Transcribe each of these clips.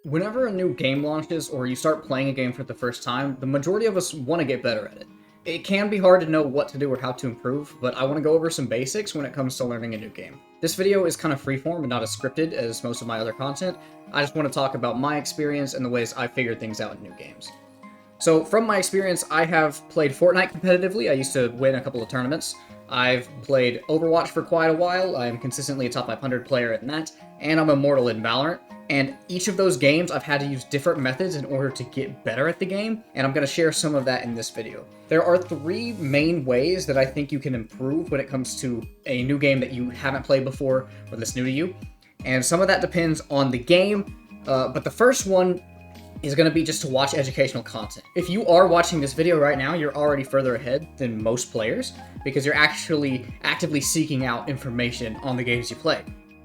Whenever a new game launches or you start playing a game for the first time, the majority of us want to get better at it. It can be hard to know what to do or how to improve, but I want to go over some basics when it comes to learning a new game. This video is kind of freeform and not as scripted as most of my other content. I just want to talk about my experience and the ways I figured things out in new games. So from my experience, I have played Fortnite competitively. I used to win a couple of tournaments. I've played Overwatch for quite a while. I'm consistently a top 500 player in that, and I'm immortal in Valorant. And each of those games, I've had to use different methods in order to get better at the game, and I'm going to share some of that in this video. There are three main ways that I think you can improve when it comes to a new game that you haven't played before or that's new to you. And some of that depends on the game, but the first one is going to be just to watch educational content. If you are watching this video right now, you're already further ahead than most players because you're actually actively seeking out information on the games you play.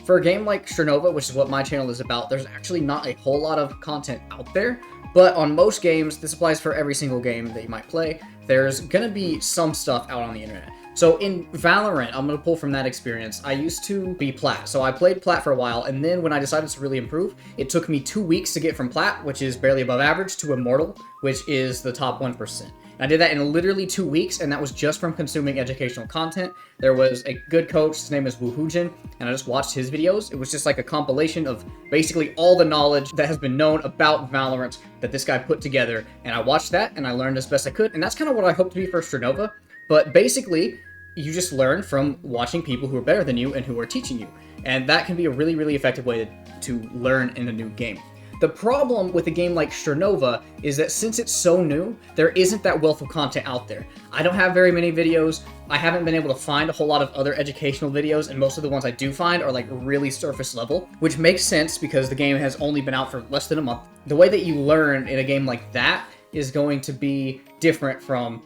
For a game like Strinova, which is what my channel is about, there's actually not a whole lot of content out there, but on most games, this applies for every single game that you might play, there's gonna be some stuff out on the internet. So in Valorant, I'm gonna pull from that experience. I used to be Plat, so I played Plat for a while, and then when I decided to really improve, it took me 2 weeks to get from Plat, which is barely above average, to Immortal, which is the top 1%. I did that in literally 2 weeks, and that was just from consuming educational content. There was a good coach, his name is Woo Hoojin, and I just watched his videos. It was just like a compilation of basically all the knowledge that has been known about Valorant that this guy put together, and I watched that, and I learned as best I could, and that's kind of what I hope to be for Strinova. But basically, you just learn from watching people who are better than you and who are teaching you, and that can be a really, really effective way to learn in a new game. The problem with a game like Strinova is that since it's so new, there isn't that wealth of content out there. I don't have very many videos. I haven't been able to find a whole lot of other educational videos, and most of the ones I do find are like really surface level, which makes sense because the game has only been out for less than a month. The way that you learn in a game like that is going to be different from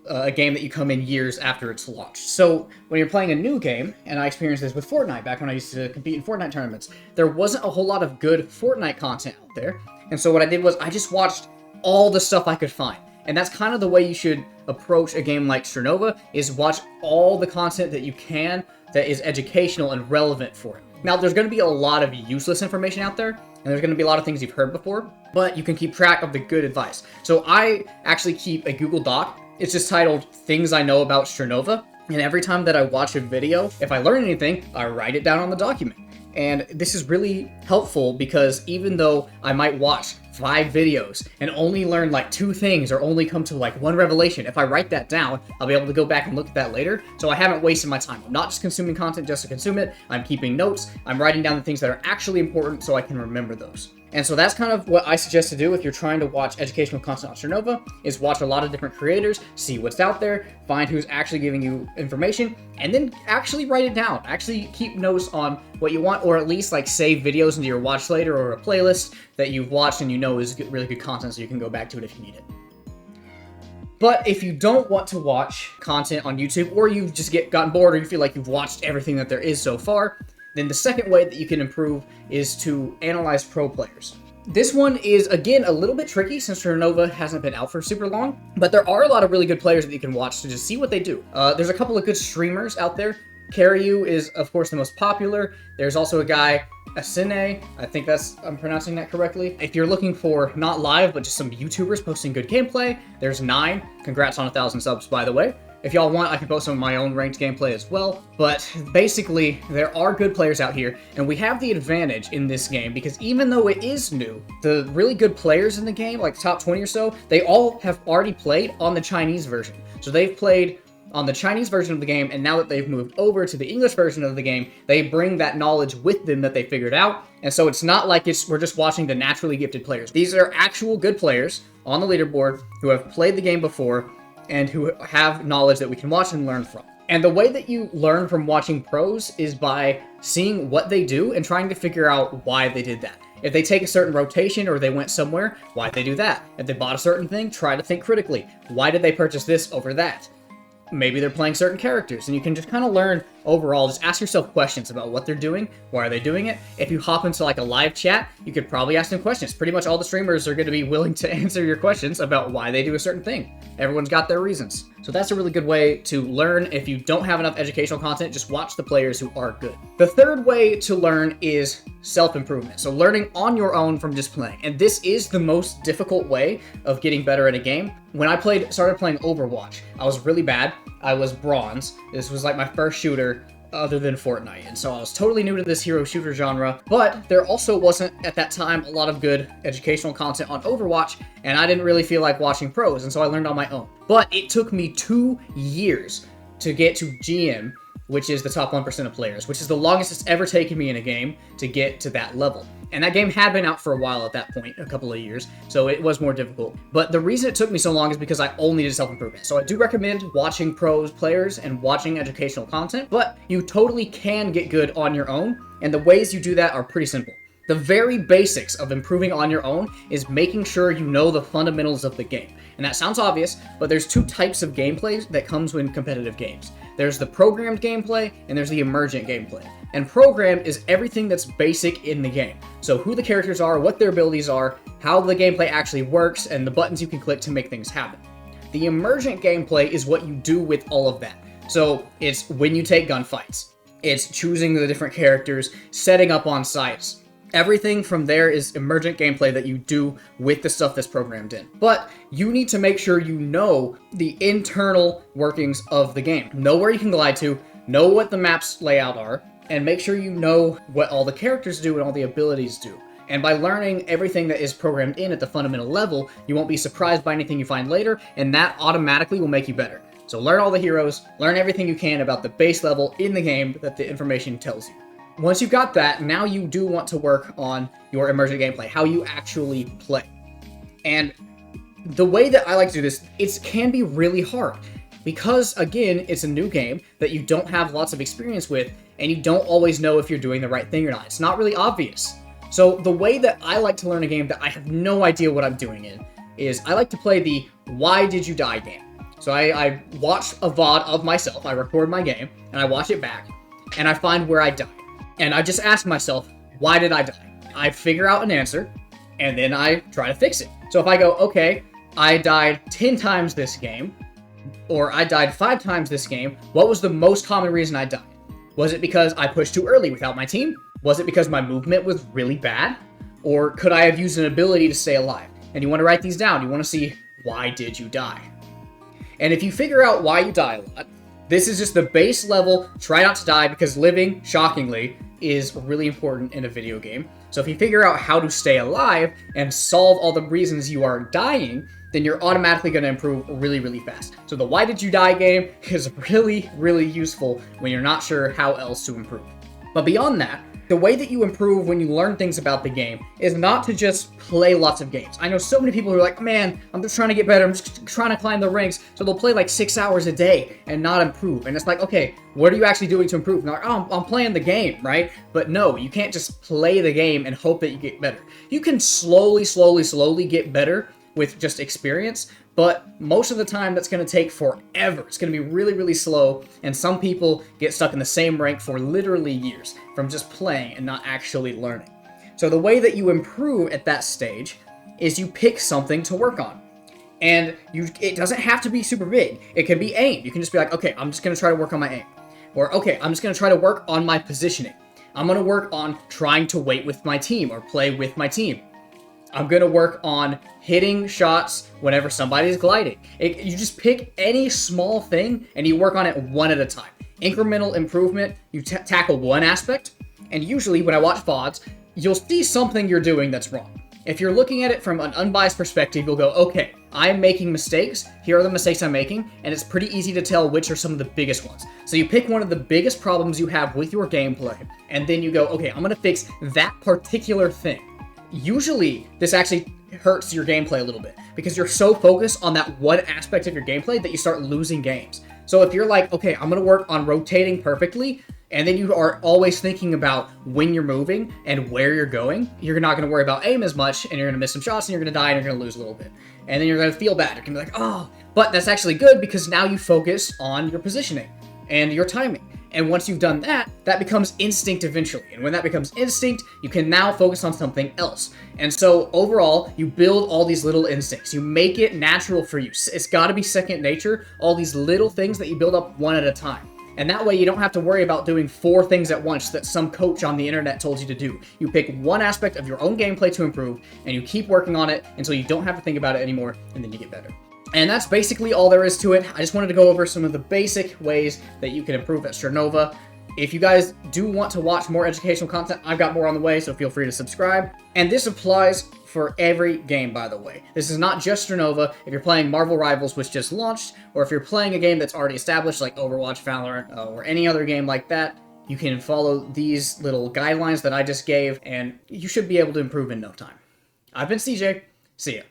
a game that you come in years after it's launched. So when you're playing a new game, and I experienced this with Fortnite back when I used to compete in Fortnite tournaments, there wasn't a whole lot of good Fortnite content out there. And so what I did was I just watched all the stuff I could find. And that's kind of the way you should approach a game like Strinova, is watch all the content that you can that is educational and relevant for it. Now, there's going to be a lot of useless information out there, and there's going to be a lot of things you've heard before, but you can keep track of the good advice. So I actually keep a Google Doc. It's just titled Things I Know About Strinova, and every time that I watch a video, if I learn anything, I write it down on the document. And this is really helpful because even though I might watch 5 videos and only learn like 2 things or only come to like 1 revelation, if I write that down, I'll be able to go back and look at that later. So I haven't wasted my time. I'm not just consuming content just to consume it. I'm keeping notes. I'm writing down the things that are actually important so I can remember those. And so that's kind of what I suggest to do if you're trying to watch educational content on Strinova, is watch a lot of different creators, see what's out there, find who's actually giving you information, and then actually write it down. Actually keep notes on what you want, or at least like save videos into your watch later or a playlist that you've watched and you know is really good content so you can go back to it if you need it. But if you don't want to watch content on YouTube, or you've just gotten bored, or you feel like you've watched everything that there is so far, then the second way that you can improve is to analyze pro players. This one is, again, a little bit tricky since Strinova hasn't been out for super long, but there are a lot of really good players that you can watch to just see what they do. There's a couple of good streamers out there. Karyu is, of course, the most popular. There's also a guy, Asine, I think I'm pronouncing that correctly. If you're looking for not live, but just some YouTubers posting good gameplay, there's 9. Congrats on 1,000 subs, by the way. If y'all want, I can post some of my own ranked gameplay as well. But basically, there are good players out here, and we have the advantage in this game because even though it is new, the really good players in the game, like top 20 or so, they all have already played on the Chinese version. So they've played on the Chinese version of the game, and now that they've moved over to the English version of the game, they bring that knowledge with them that they figured out. And so it's not like we're just watching the naturally gifted players. These are actual good players on the leaderboard who have played the game before and who have knowledge that we can watch and learn from. And the way that you learn from watching pros is by seeing what they do and trying to figure out why they did that. If they take a certain rotation or they went somewhere, why'd they do that? If they bought a certain thing, try to think critically. Why did they purchase this over that? Maybe they're playing certain characters, and you can just kind of learn overall, just ask yourself questions about what they're doing, why are they doing it. If you hop into like a live chat, you could probably ask them questions. Pretty much all the streamers are going to be willing to answer your questions about why they do a certain thing. Everyone's got their reasons. So that's a really good way to learn. If you don't have enough educational content, just watch the players who are good. The third way to learn is self-improvement. So learning on your own from just playing. And this is the most difficult way of getting better at a game. When I started playing Overwatch, I was really bad. I was bronze. This was like my first shooter other than Fortnite. And so I was totally new to this hero shooter genre, but there also wasn't at that time a lot of good educational content on Overwatch, and I didn't really feel like watching pros, and so I learned on my own. But it took me 2 years to get to GM, which is the top 1% of players, which is the longest it's ever taken me in a game to get to that level. And that game had been out for a while at that point, a couple of years, so it was more difficult. But the reason it took me so long is because I only did self-improvement. So I do recommend watching pros players and watching educational content, but you totally can get good on your own, and the ways you do that are pretty simple. The very basics of improving on your own is making sure you know the fundamentals of the game. And that sounds obvious, but there's 2 types of gameplay that comes with competitive games. There's the programmed gameplay, and there's the emergent gameplay. And programmed is everything that's basic in the game. So who the characters are, what their abilities are, how the gameplay actually works, and the buttons you can click to make things happen. The emergent gameplay is what you do with all of that. So it's when you take gunfights. It's choosing the different characters, setting up on sites. Everything from there is emergent gameplay that you do with the stuff that's programmed in. But you need to make sure you know the internal workings of the game. Know where you can glide to, know what the map's layout are, and make sure you know what all the characters do and all the abilities do. And by learning everything that is programmed in at the fundamental level, you won't be surprised by anything you find later, and that automatically will make you better. So learn all the heroes, learn everything you can about the base level in the game that the information tells you. Once you've got that, now you do want to work on your emergent gameplay, how you actually play. And the way that I like to do this, it can be really hard. Because, again, it's a new game that you don't have lots of experience with, and you don't always know if you're doing the right thing or not. It's not really obvious. So the way that I like to learn a game that I have no idea what I'm doing in is I like to play the Why Did You Die game. So I watch a VOD of myself, I record my game, and I watch it back, and I find where I died. And I just ask myself, why did I die? I figure out an answer, and then I try to fix it. So if I go, okay, I died 10 times this game, or I died 5 times this game, what was the most common reason I died? Was it because I pushed too early without my team? Was it because my movement was really bad? Or could I have used an ability to stay alive? And you want to write these down. You want to see, why did you die? And if you figure out why you die a lot, this is just the base level, try not to die, because living, shockingly, is really important in a video game. So if you figure out how to stay alive and solve all the reasons you are dying, then you're automatically going to improve really, really fast. So the Why Did You Die game is really, really useful when you're not sure how else to improve. But beyond that, the way that you improve when you learn things about the game is not to just play lots of games. I know so many people who are like, man, I'm just trying to get better, I'm just trying to climb the ranks, so they'll play like 6 hours a day and not improve. And it's like, okay, what are you actually doing to improve? And they're like, oh, I'm playing the game, right? But no, you can't just play the game and hope that you get better. You can slowly get better with just experience, but most of the time that's going to take forever. It's going to be really, really slow, and some people get stuck in the same rank for literally years from just playing and not actually learning. So the way that you improve at that stage is you pick something to work on. And it doesn't have to be super big. It can be aim. You can just be like, okay, I'm just going to try to work on my aim. Or, okay, I'm just going to try to work on my positioning. I'm going to work on trying to wait with my team or play with my team. I'm going to work on hitting shots whenever somebody's gliding. You just pick any small thing and you work on it one at a time. Incremental improvement, you tackle one aspect, and usually when I watch VODs, you'll see something you're doing that's wrong. If you're looking at it from an unbiased perspective, you'll go, okay, I'm making mistakes, here are the mistakes I'm making, and it's pretty easy to tell which are some of the biggest ones. So you pick one of the biggest problems you have with your gameplay, and then you go, okay, I'm going to fix that particular thing. Usually, this actually hurts your gameplay a little bit, because you're so focused on that one aspect of your gameplay that you start losing games. So if you're like, okay, I'm going to work on rotating perfectly, and then you are always thinking about when you're moving and where you're going, you're not going to worry about aim as much, and you're going to miss some shots, and you're going to die, and you're going to lose a little bit. And then you're going to feel bad. You're going to be like, oh, but that's actually good, because now you focus on your positioning. and your timing. And once you've done that, that becomes instinct eventually. And when that becomes instinct, you can now focus on something else. And so overall, you build all these little instincts. You make it natural for you. It's got to be second nature, all these little things that you build up one at a time. And that way you don't have to worry about doing 4 things at once that some coach on the internet told you to do. You pick one aspect of your own gameplay to improve, and you keep working on it until you don't have to think about it anymore, and then you get better. And that's basically all there is to it. I just wanted to go over some of the basic ways that you can improve at Strinova. If you guys do want to watch more educational content, I've got more on the way, so feel free to subscribe. And this applies for every game, by the way. This is not just Strinova. If you're playing Marvel Rivals, which just launched, or if you're playing a game that's already established, like Overwatch, Valorant, or any other game like that, you can follow these little guidelines that I just gave, and you should be able to improve in no time. I've been CJ. See ya.